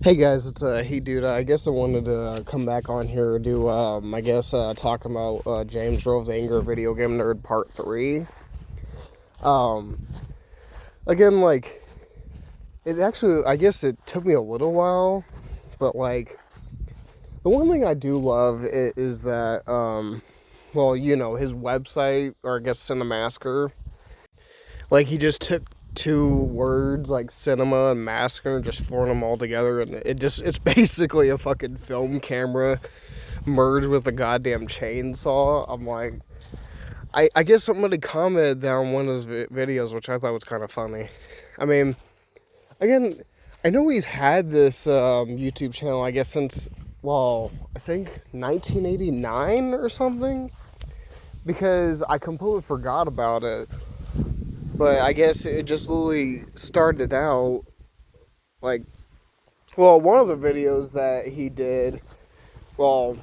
Hey guys, it's Hey Dude. I guess I wanted to come back on here to do talking about James Rolfe, the Anger Video Game Nerd Part 3. Um, Again, like, it actually, I guess it took me a little while, but like, the one thing I do love is that, his website, or I guess Cinemasker, like, he just took two words like cinema and massacre and just formed them all together, and it's basically a fucking film camera merged with a goddamn chainsaw. I'm like, I guess somebody commented down one of his videos, which I thought was kind of funny. I mean, again, I know he's had this YouTube channel, I guess, since, well, I think 1989 or something, because I completely forgot about it. But I guess it just literally started out like, well, one of the videos that he did, well,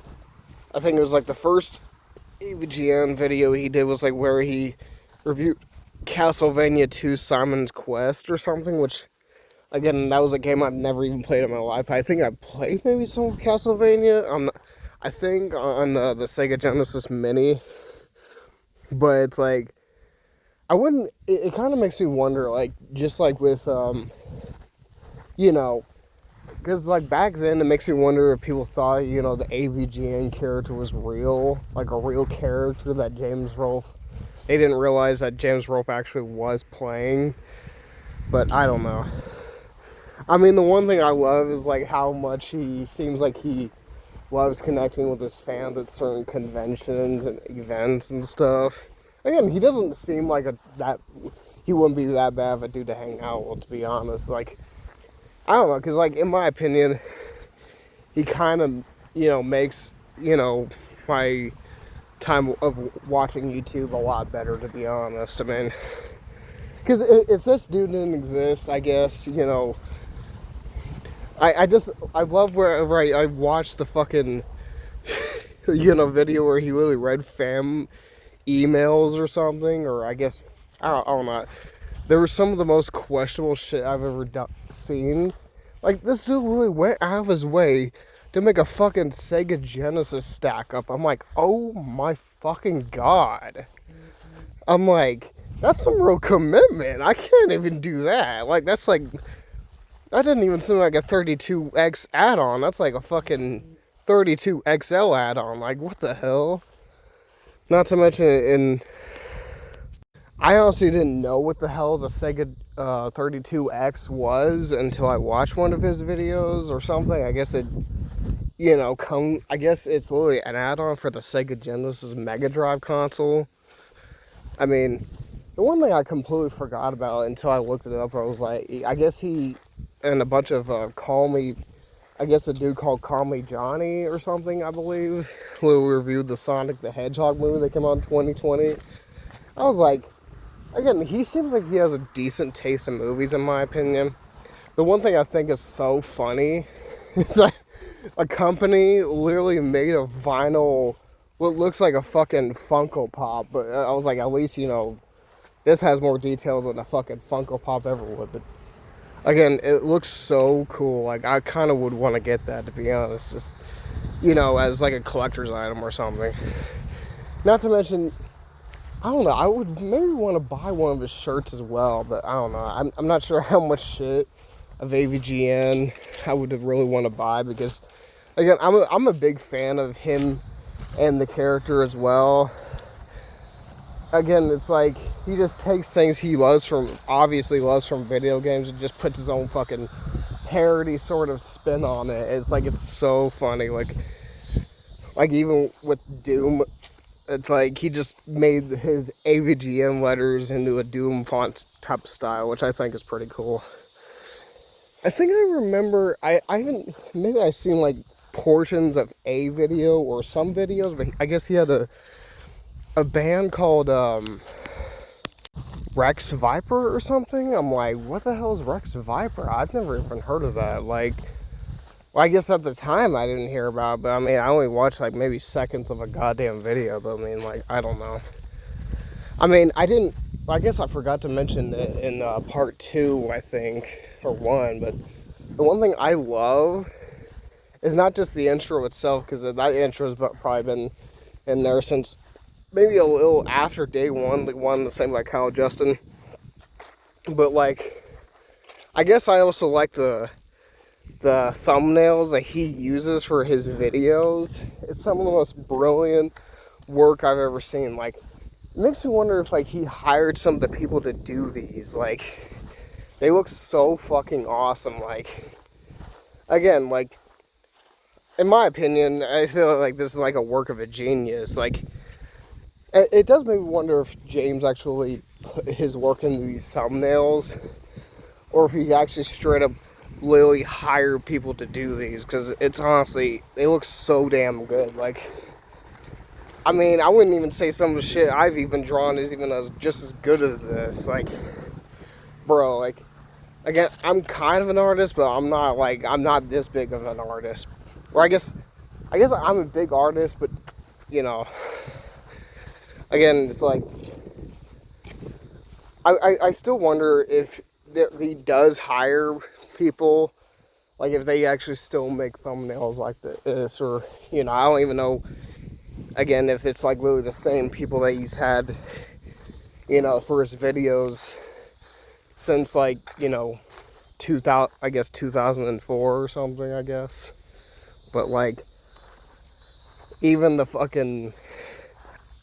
I think it was like the first AVGN video he did was like where he reviewed Castlevania 2 Simon's Quest or something, which, again, that was a game I've never even played in my life. I think I played maybe some of Castlevania I think on the Sega Genesis Mini, but it's like, I wouldn't, it kind of makes me wonder, like, just like with, because, like, back then, it makes me wonder if people thought, the AVGN character was real, like a real character that James Rolfe, they didn't realize that James Rolfe actually was playing, but I don't know. I mean, the one thing I love is, like, how much he seems like he loves connecting with his fans at certain conventions and events and stuff. Again, he doesn't seem like he wouldn't be that bad of a dude to hang out with, to be honest. Like, I don't know, because, like, in my opinion, he kind of, makes, my time of watching YouTube a lot better, to be honest. I mean, because if this dude didn't exist, I guess, I love wherever I watched the fucking, video where he literally read fam emails or something, or I guess, I don't know. There was some of the most questionable shit I've ever seen. Like, this dude really went out of his way to make a fucking Sega Genesis stack up. I'm like, oh my fucking god. I'm like, that's some real commitment. I can't even do that. Like, that's like, that didn't even seem like a 32X add-on. That's like a fucking 32XL add-on. Like, what the hell? Not to mention, I honestly didn't know what the hell the Sega 32X was until I watched one of his videos or something. I guess I guess it's literally an add-on for the Sega Genesis Mega Drive console. I mean, the one thing I completely forgot about until I looked it up, I was like, I guess he and a bunch of I guess a dude called Call Me Johnny or something, I believe, who reviewed the Sonic the Hedgehog movie that came out in 2020. I was like, again, he seems like he has a decent taste in movies, in my opinion. The one thing I think is so funny is that a company literally made a vinyl, what looks like a fucking Funko Pop, but I was like, at least, this has more detail than a fucking Funko Pop ever would. But again, it looks so cool. Like, I kind of would want to get that, to be honest. Just, as like a collector's item or something. Not to mention, I don't know, I would maybe want to buy one of his shirts as well, but I don't know. I'm not sure how much shit of AVGN I would really want to buy, because, again, I'm a big fan of him and the character as well. Again, it's like, he just takes things he obviously loves from video games, and just puts his own fucking parody sort of spin on it. It's like, it's so funny. Like even with Doom, it's like he just made his AVGN letters into a Doom font type style, which I think is pretty cool. I think I remember, I haven't, maybe I've seen like portions of a video or some videos, but I guess he had a band called Rex Viper or something. I'm like, what the hell is Rex Viper? I've never even heard of that. Like, well, I guess at the time I didn't hear about it, but I mean, I only watched like maybe seconds of a goddamn video, but I mean, like, I don't know. I mean, I guess I forgot to mention it in part 2, I think, or 1, but the one thing I love is not just the intro itself, because that intro's probably been in there since maybe a little after day one, the same like Kyle Justin. But like, I guess I also like the thumbnails that he uses for his videos. It's some of the most brilliant work I've ever seen. Like, it makes me wonder if like he hired some of the people to do these. Like, they look so fucking awesome. Like, again, like, in my opinion, I feel like this is like a work of a genius. Like, it does make me wonder if James actually put his work into these thumbnails, or if he actually straight up literally hired people to do these, because it's honestly, they look so damn good. Like, I mean, I wouldn't even say some of the shit I've even drawn is even just as good as this. Like, bro, like, again, I'm kind of an artist, but I'm not this big of an artist. Or I guess I'm a big artist, but, you know, again, it's like, I still wonder if he does hire people, like if they actually still make thumbnails like this, or, you know, I don't even know, again, if it's like literally the same people that he's had, you know, for his videos since like, you know, 2004 or something, I guess. But like, even the fucking,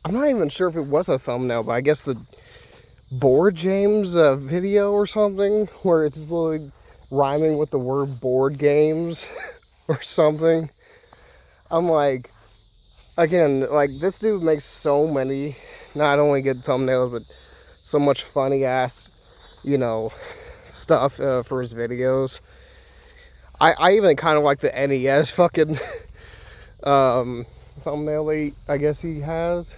I'm not even sure if it was a thumbnail, but I guess the Board James video or something, where it's literally rhyming with the word board games or something. I'm like, again, like, this dude makes so many, not only good thumbnails, but so much funny ass, you know, stuff for his videos. I even kind of like the NES fucking thumbnail I guess he has.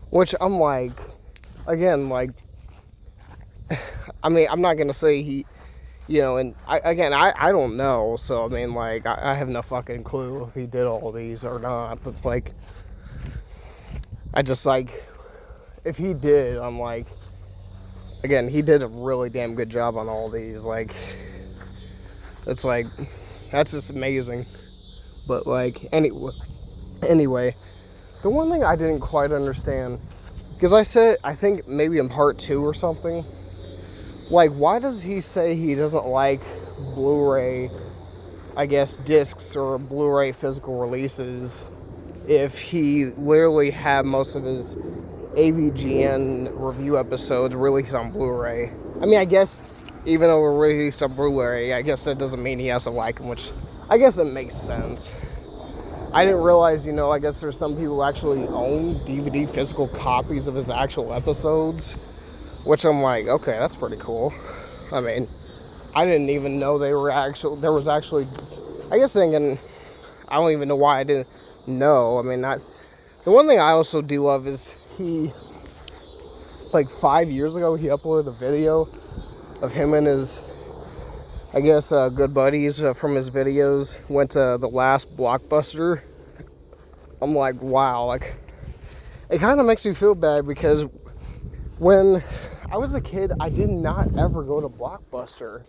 Which I'm like, again, like, I mean, I'm not gonna say he, you know, and I don't know, so I mean, like, I have no fucking clue if he did all these or not, but like, I just like, if he did, I'm like, again, he did a really damn good job on all these. Like, it's like, that's just amazing. But like, anyway, the one thing I didn't quite understand, because I said, I think maybe in part 2 or something, like, why does he say he doesn't like Blu-ray, I guess, discs or Blu-ray physical releases, if he literally had most of his AVGN review episodes released on Blu-ray? I mean, I guess, even though we're released on Blu-ray, I guess that doesn't mean he has to like them, which I guess it makes sense. I didn't realize, you know, I guess there's some people who actually own DVD physical copies of his actual episodes, which I'm like, okay, that's pretty cool. I mean, I didn't even know there was actually, I guess thinking, I don't even know why I didn't know. I mean, the one thing I also do love is he, like 5 years ago, he uploaded a video of him and his, I guess, good buddies from his videos went to the last Blockbuster. I'm like, wow, like, it kind of makes me feel bad, because when I was a kid, I did not ever go to Blockbuster.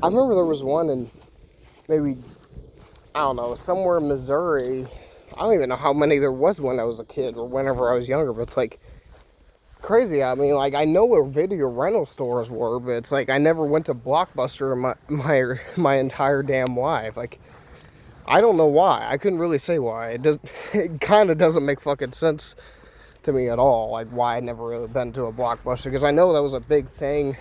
I remember there was one in maybe, I don't know, somewhere in Missouri. I don't even know how many there was when I was a kid or whenever I was younger, but it's like crazy. I mean, like, I know where video rental stores were, but it's like I never went to Blockbuster in my entire damn life. Like, I don't know why. I couldn't really say why. It kind of doesn't make fucking sense to me at all, like, why I never really been to a Blockbuster, because I know that was a big thing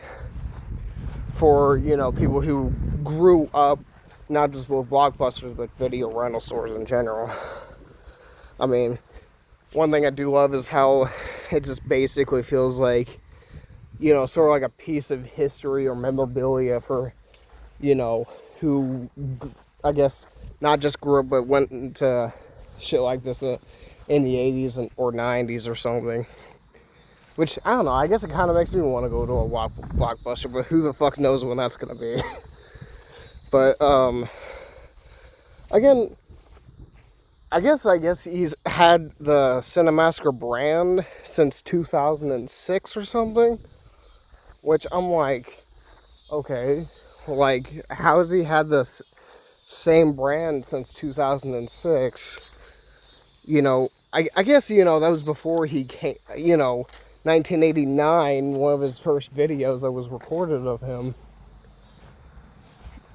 for, you know, people who grew up not just with Blockbusters, but video rental stores in general. I mean, one thing I do love is how it just basically feels like, you know, sort of like a piece of history or memorabilia for, you know, who, I guess, not just grew up, but went into shit like this in the 80s or 90s or something. Which, I don't know, I guess it kind of makes me want to go to a Blockbuster, but who the fuck knows when that's going to be. But, again, I guess he's had the Cinemassacre brand since 2006 or something. Which I'm like, okay, like, how has he had this same brand since 2006? You know, I guess, you know, that was before he came, you know, 1989, one of his first videos that was recorded of him,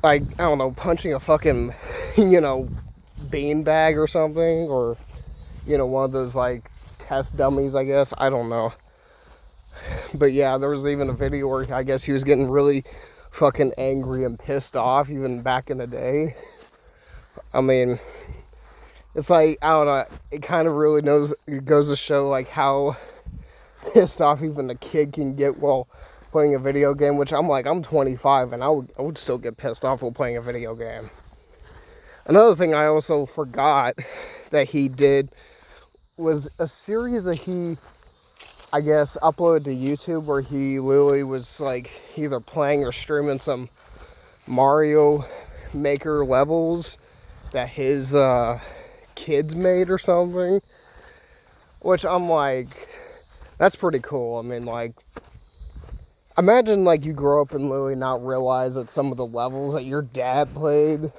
like, I don't know, punching a fucking, you know, beanbag or something, or, you know, one of those, like, test dummies, I guess. I don't know. But yeah, there was even a video where I guess he was getting really fucking angry and pissed off even back in the day. I mean, it's like, I don't know, it kind of really goes to show like how pissed off even a kid can get while playing a video game, which I'm like, I'm 25 and I would still get pissed off while playing a video game. Another thing I also forgot that he did was a series that he, I guess, uploaded to YouTube where he literally was like either playing or streaming some Mario Maker levels that his kids made or something, which I'm like, that's pretty cool. I mean, like, imagine like you grow up and literally not realize that some of the levels that your dad played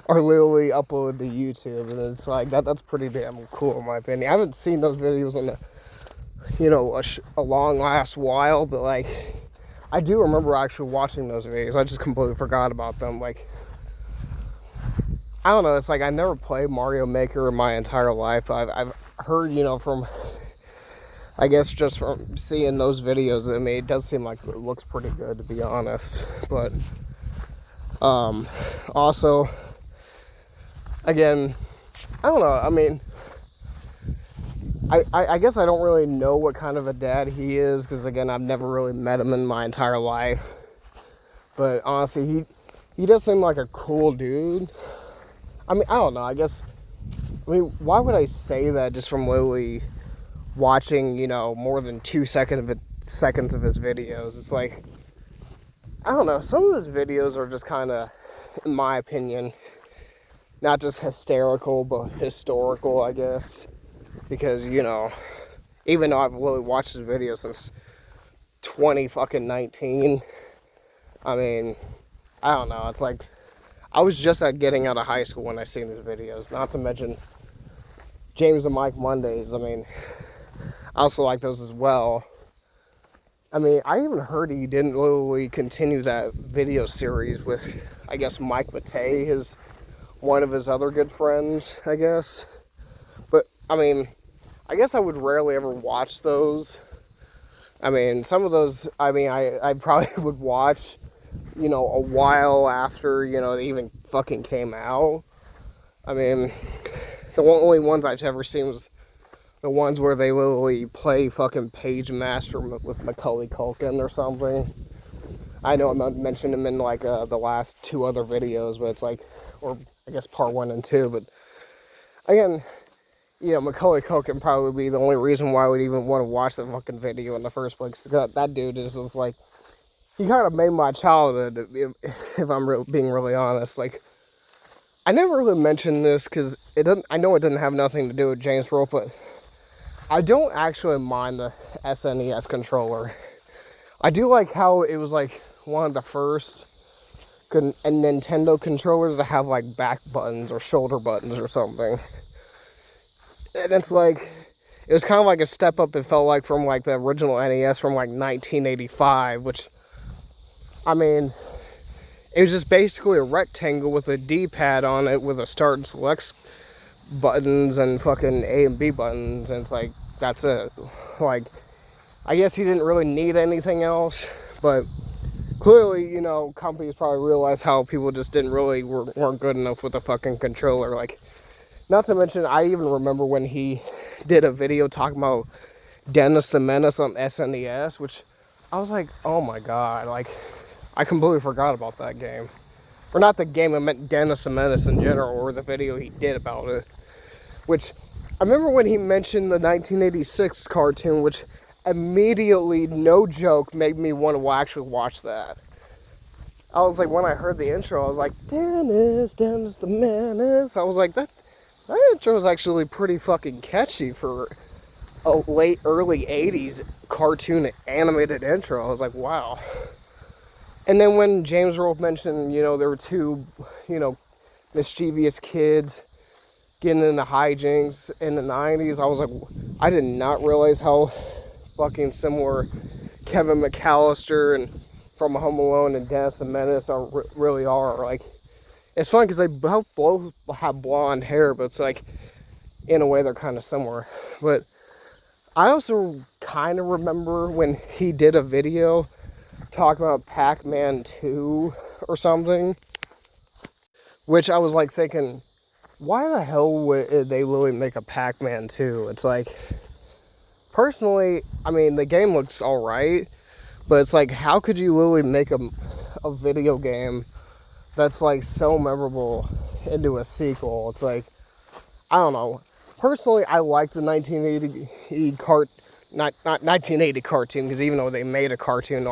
are literally uploaded to YouTube, and it's like that's pretty damn cool in my opinion. I haven't seen those videos in a long last while, but like I do remember actually watching those videos. I just completely forgot about them. Like, I don't know, it's like I never played Mario Maker in my entire life. I've heard, you know, from, I guess just from seeing those videos, I mean, it does seem like it looks pretty good, to be honest. But also, again, I don't know, I mean, I guess I don't really know what kind of a dad he is, because again, I've never really met him in my entire life. But honestly, he does seem like a cool dude. I mean, I don't know, I mean, why would I say that just from literally watching, you know, more than 2 seconds of his videos? It's like, I don't know, some of his videos are just kind of, in my opinion, not just hysterical, but historical, I guess. Because, you know, even though I've really watched his videos since 2019, I mean, I don't know, it's like, I was just getting out of high school when I seen his videos. Not to mention James and Mike Mondays. I mean, I also like those as well. I mean, I even heard he didn't really continue that video series with, I guess, Mike Matei, one of his other good friends, I guess. But, I mean, I guess I would rarely ever watch those. I mean, some of those, I mean, I probably would watch, you know, a while after, you know, they even fucking came out. I mean, the only ones I've ever seen was the ones where they literally play fucking Page Master with Macaulay Culkin or something. I know I mentioned him in like the last 2 other videos, but it's like, or I guess part 1 and 2, but again, you know, Macaulay Culkin probably be the only reason why I would even want to watch the fucking video in the first place. That dude is just like, he kind of made my childhood, if I'm being really honest. Like, I never really mentioned this because I know it doesn't have nothing to do with James Rolfe, but I don't actually mind the SNES controller. I do like how it was like one of the first Nintendo controllers to have like back buttons or shoulder buttons or something. And it's like, it was kind of like a step up, it felt like, from like the original NES from like 1985, which, I mean, it was just basically a rectangle with a D-pad on it with a start and select buttons and fucking A and B buttons, and it's like, that's it. Like, I guess he didn't really need anything else, but clearly, you know, companies probably realized how people just weren't good enough with a fucking controller. Like, not to mention, I even remember when he did a video talking about Dennis the Menace on SNES, which I was like, oh my god, like, I completely forgot about that game. Or not the game, I meant Dennis the Menace in general, or the video he did about it. Which, I remember when he mentioned the 1986 cartoon, which immediately, no joke, made me want to actually watch that. I was like, when I heard the intro, I was like, Dennis the Menace. I was like, that intro is actually pretty fucking catchy for a early 80s cartoon animated intro. I was like, wow. And then when James Rolfe mentioned, there were two, mischievous kids getting into hijinks in the 90s, I was like, I did not realize how fucking similar Kevin McAllister and from Home Alone and Dennis the Menace really are. Like, it's funny because they both have blonde hair, but it's like, in a way, they're kind of similar. But I also kind of remember when he did a video talking about Pac-Man 2 or something, which I was like thinking, why the hell would they literally make a Pac-Man 2? It's like, personally, I mean, the game looks alright, but it's like, how could you literally make a video game that's like so memorable into a sequel? It's like, I don't know. Personally, I like the 1980 not 1980 cartoon, because even though they made a cartoon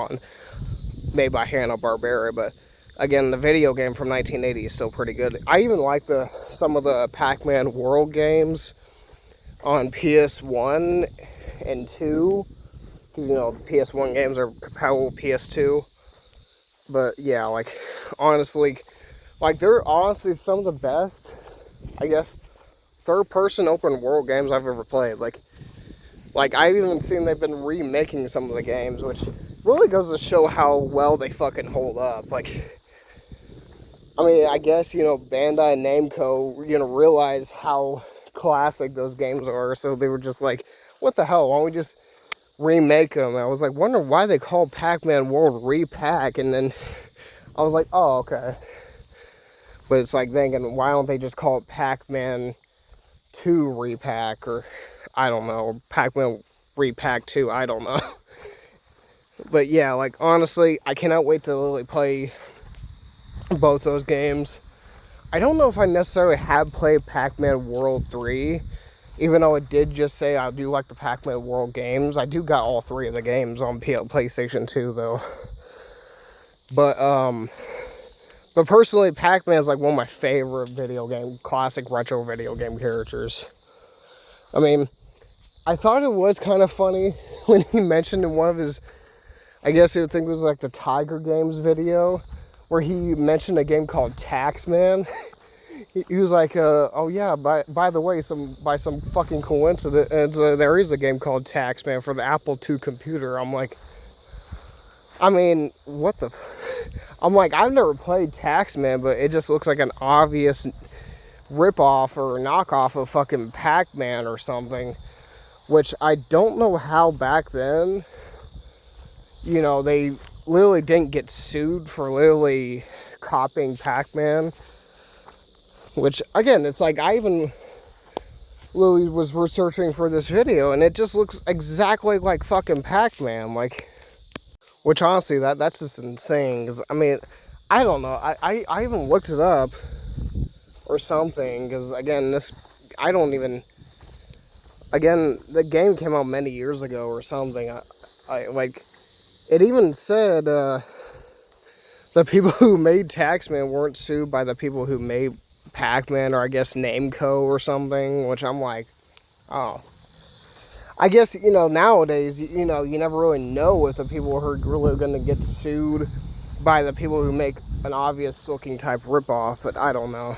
made by Hanna-Barbera, but again, the video game from 1980 is still pretty good. I even like some of the Pac-Man World games on PS1 and 2, because PS1 games are compatible with PS2. But yeah, like, honestly, like, they're honestly some of the best, I guess, third-person open world games I've ever played. Like I've even seen they've been remaking some of the games, which really goes to show how well they fucking hold up. Like, I mean, I guess, Bandai and Namco, realize how classic those games are, so they were just like, what the hell, why don't we just remake them? And I was like, wondering why they called Pac-Man World Repack, and then I was like, oh, okay. But it's like thinking, why don't they just call it Pac-Man 2 Repack, or I don't know, Pac-Man Repack 2, I don't know. But yeah, like, honestly, I cannot wait to literally play both those games. I don't know if I necessarily have played Pac-Man World 3, even though it did just say I do like the Pac-Man World games. I do got all three of the games on PlayStation 2, though. But personally, Pac-Man is like one of my favorite classic retro video game characters. I mean, I thought it was kind of funny when he mentioned in one of his, I guess I think it was like the Tiger Games video, where he mentioned a game called Taxman. He was like, oh yeah, by the way, by some fucking coincidence, there is a game called Taxman for the Apple II computer. I'm like, I mean, what the... I'm like, I've never played Taxman, but it just looks like an obvious ripoff or knockoff of fucking Pac-Man or something, which I don't know how back then, they literally didn't get sued for literally copying Pac-Man, which, again, it's like, I even literally was researching for this video, and it just looks exactly like fucking Pac-Man, like, which honestly, that's just insane, because, I mean, I don't know, I even looked it up, or something, because, again, the game came out many years ago, or something. It even said, the people who made Taxman weren't sued by the people who made Pac-Man, or I guess Namco or something, which I'm like, oh. I guess, nowadays, you never really know if the people are really going to get sued by the people who make an obvious looking type ripoff, but I don't know.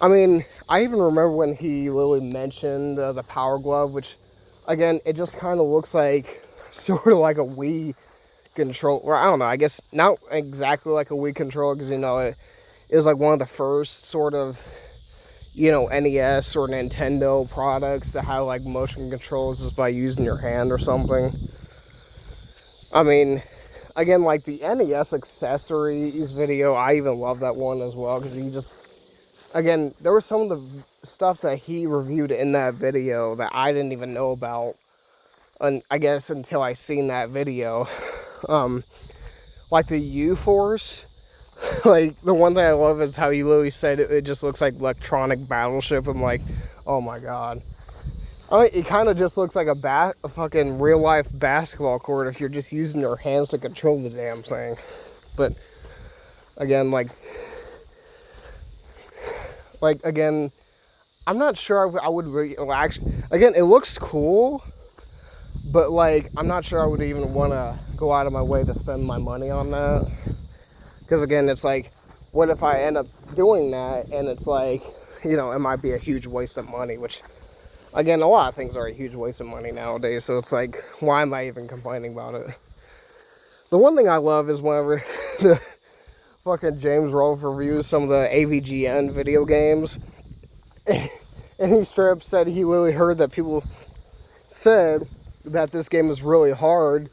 I mean, I even remember when he literally mentioned the Power Glove, which, again, it just kind of looks like sort of like a Wii controller. I don't know, I guess not exactly like a Wii controller, because, it was like one of the first sort of, NES or Nintendo products to have like motion controls just by using your hand or something. I mean, again, like the NES accessories video, I even love that one as well, because again, there was some of the stuff that he reviewed in that video that I didn't even know about, and I guess until I seen that video. Like the U-Force, like, the one thing I love is how he literally said it just looks like electronic battleship. I'm like, oh my god. It kind of just looks like a fucking real-life basketball court if you're just using your hands to control the damn thing. But, again, again, I'm not sure I would actually... Again, it looks cool, But like, I'm not sure I would even want to go out of my way to spend my money on that. Because again, it's like, what if I end up doing that and it's like, you know, it might be a huge waste of money, which, again, a lot of things are a huge waste of money nowadays. So it's like, why am I even complaining about it? The one thing I love is whenever the fucking James Rolfe reviews some of the AVGN video games, and he straight up said he literally heard that people said that this game is really hard,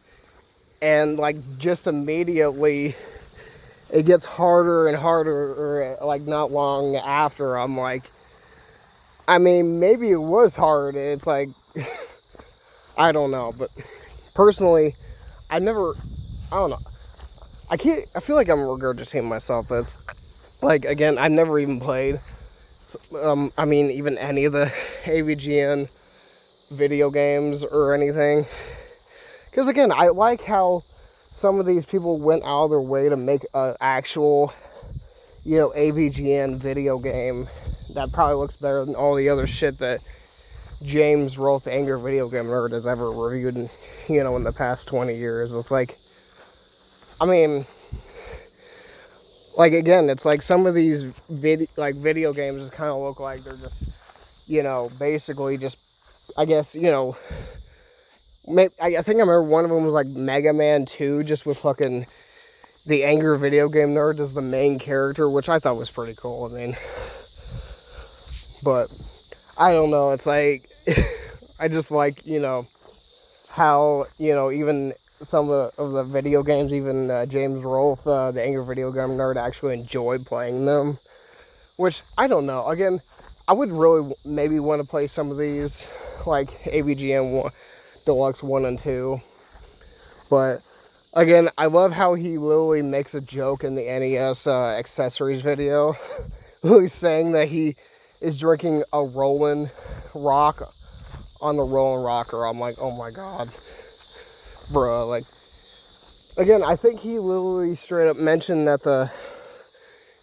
and like just immediately it gets harder and harder, or like not long after. I'm like, I mean, maybe it was hard. It's like, I don't know, but personally, I don't know. I feel like I'm regurgitating myself, but it's like, again, I've never even played, I mean, even any of the AVGN video games or anything. Because again, I like how some of these people went out of their way to make an actual, you know, AVGN video game that probably looks better than all the other shit that James Rolfe, Angry Video Game Nerd, has ever reviewed, you know, in the past 20 years. It's like, I mean, like, again, it's like some of these video games just kind of look like they're just, you know, basically just, I guess, you know, I think I remember one of them was like Mega Man 2, just with fucking the Angry Video Game Nerd as the main character, which I thought was pretty cool. I mean, but I don't know, it's like, I just like, you know, how, you know, even some of the video games, even James Rolfe, the Angry Video Game Nerd, actually enjoyed playing them, which, I don't know, again, I would really maybe want to play some of these, like AVGN Deluxe 1 and 2, but, again, I love how he literally makes a joke in the NES accessories video, literally saying that he is drinking a Rolling Rock on the Rolling Rocker. I'm like, oh my god, bruh. Like, again, I think he literally straight up mentioned that the,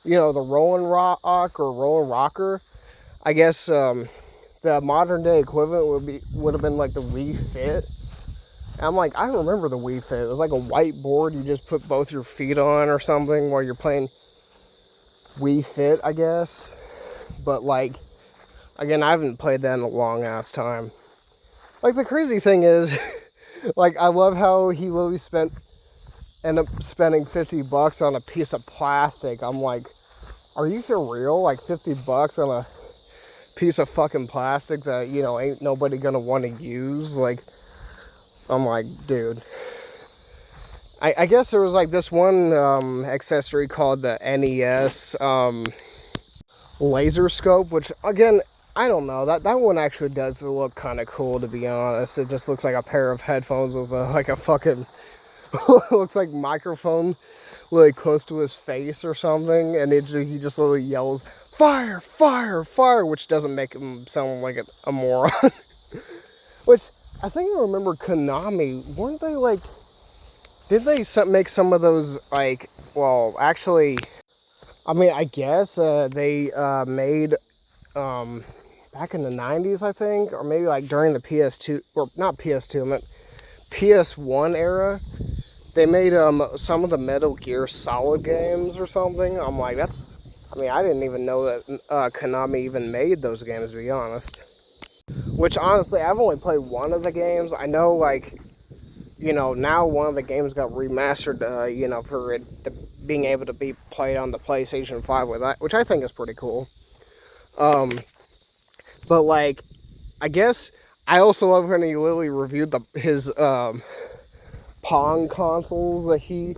you know, the Rolling Rock or Rolling Rocker, I guess the modern day equivalent would have been like the Wii Fit. And I'm like, I remember the Wii Fit. It was like a white board you just put both your feet on or something while you're playing Wii Fit, I guess. But like, again, I haven't played that in a long ass time. Like, the crazy thing is, like, I love how he literally ended up spending $50 on a piece of plastic. I'm like, are you for real? Like, $50 on a piece of fucking plastic that, you know, ain't nobody gonna want to use? Like, I'm like, dude. I guess there was like this one accessory called the NES laser scope, which, again, I don't know, that one actually does look kind of cool, to be honest. It just looks like a pair of headphones with like a fucking looks like microphone really close to his face or something, and he just literally yells, fire, fire, fire, which doesn't make him sound like a moron. Which, I think I remember Konami, weren't they like, did they make some of those, like, well, actually, I mean, I guess they made, back in the 90s, I think, or maybe like during the PS2, or not PS2, I meant PS1 era, they made some of the Metal Gear Solid games or something. I'm like, I mean, I didn't even know that Konami even made those games, to be honest. Which, honestly, I've only played one of the games. I know, like, you know, now one of the games got remastered, you know, for it being able to be played on the PlayStation 5 with that, which I think is pretty cool. But, like, I guess I also love when he literally reviewed his Pong consoles that he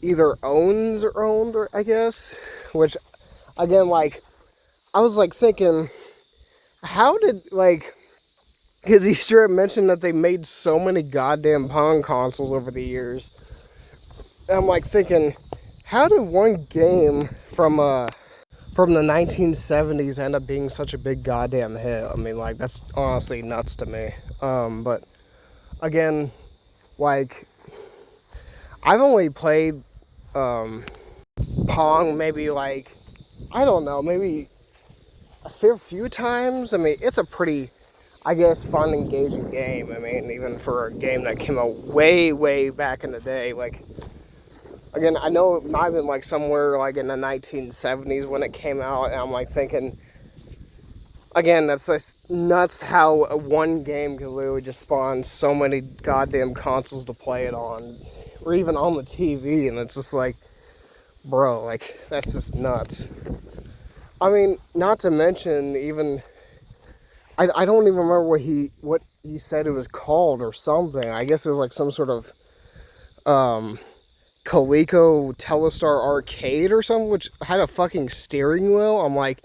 either owns or owned, or I guess. Which, again, like, I was, like, thinking, how did, like, because he straight up mentioned that they made so many goddamn Pong consoles over the years. And I'm, like, thinking, how did one game from the 1970s end up being such a big goddamn hit? I mean, like, that's honestly nuts to me. But, again, like, I've only played Pong maybe, like, I don't know, maybe a fair few times. I mean, it's a pretty, I guess, fun, engaging game. I mean, even for a game that came out way, way back in the day. Like, again, I know it might have been like somewhere like in the 1970s when it came out, and I'm like thinking, again, that's just nuts how one game can literally just spawn so many goddamn consoles to play it on, or even on the TV, and it's just like, bro, like, that's just nuts. I mean, not to mention, even, I don't even remember what he said it was called or something. I guess it was like some sort of, Coleco Telestar Arcade or something, which had a fucking steering wheel. I'm like,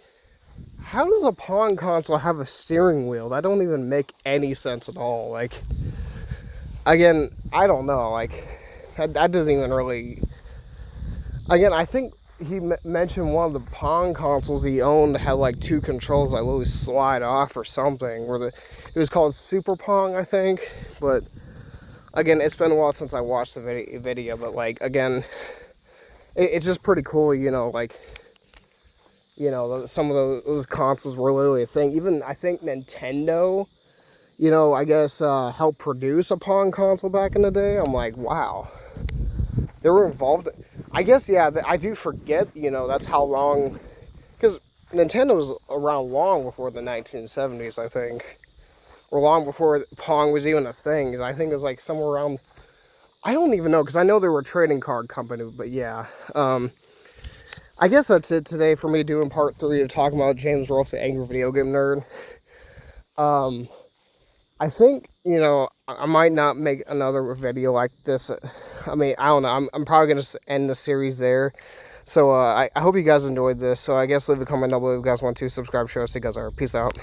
how does a Pong console have a steering wheel? That don't even make any sense at all. Like, again, I don't know. Like, that doesn't even really... Again, I think he mentioned one of the Pong consoles he owned had like two controls that literally slide off or something. It was called Super Pong, I think. But, again, it's been a while since I watched the video. But, like, again, it's just pretty cool, you know, like... You know, some of those consoles were literally a thing. Even, I think, Nintendo, you know, I guess, helped produce a Pong console back in the day. I'm like, wow. They were involved. I guess, yeah, I do forget, you know, that's how long... Because Nintendo was around long before the 1970s, I think. Or long before Pong was even a thing. I think it was, like, somewhere around... I don't even know, because I know they were a trading card company, but yeah. I guess that's it today for me doing part 3 of talking about James Rolfe, the angry video game nerd. I think, you know, I might not make another video like this. I mean, I don't know. I'm probably going to end the series there. So I hope you guys enjoyed this. So I guess leave a comment down below if you guys want to. Subscribe, share, see you guys later. Peace out.